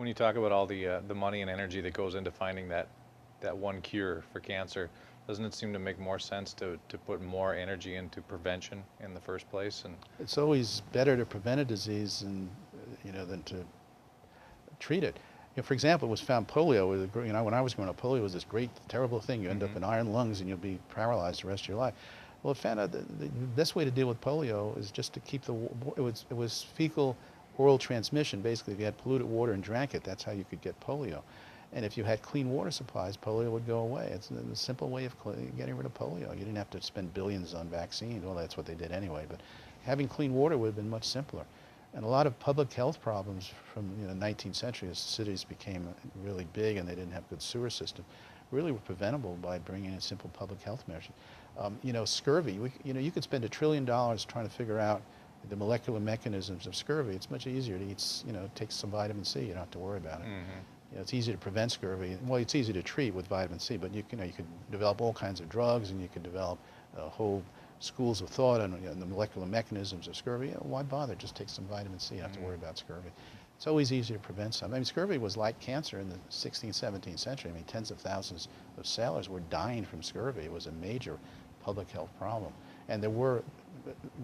When you talk about all the money and energy that goes into finding that one cure for cancer, doesn't it seem to make more sense to put more energy into prevention in the first place? And It's always better to prevent a disease than to treat it. For example, it was found polio was when I was growing up, polio was this great, terrible thing. You end up hmm in iron lungs and you'll be paralyzed the rest of your life. Well, it found out that the best way to deal with polio is just to keep it was fecal oral transmission. Basically, if you had polluted water and drank it, that's how you could get polio. And if you had clean water supplies, polio would go away. It's a simple way of getting rid of polio. You didn't have to spend billions on vaccines. Well, that's what they did anyway. But having clean water would have been much simpler. And a lot of public health problems from the 19th century, as cities became really big and they didn't have good sewer system, really were preventable by bringing in simple public health measures. Scurvy. You could spend $1 trillion trying to figure out the molecular mechanisms of scurvy. It's much easier to eat, take some vitamin C. You don't have to worry about it. hmm It's easy to prevent scurvy. Well, it's easy to treat with vitamin C, but you could develop all kinds of drugs, and you could develop whole schools of thought on the molecular mechanisms of scurvy. Why bother? Just take some vitamin C. You don't have to worry about scurvy. It's always easier to prevent something. I mean, scurvy was like cancer in the 16th, 17th century. I mean, tens of thousands of sailors were dying from scurvy. It was a major public health problem. And there were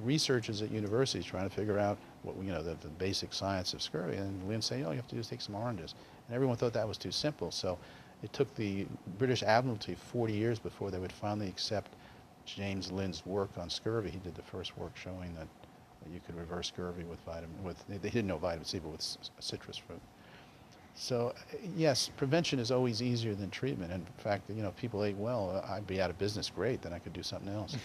researchers at universities trying to figure out the basic science of scurvy. And Lynn said, you have to do is take some oranges. And everyone thought that was too simple. So it took the British Admiralty 40 years before they would finally accept James Linn's work on scurvy. He did the first work showing that you could reverse scurvy they didn't know vitamin C, but with citrus fruit. So yes, prevention is always easier than treatment. And in fact, if people ate well, I'd be out of business. Great, then I could do something else.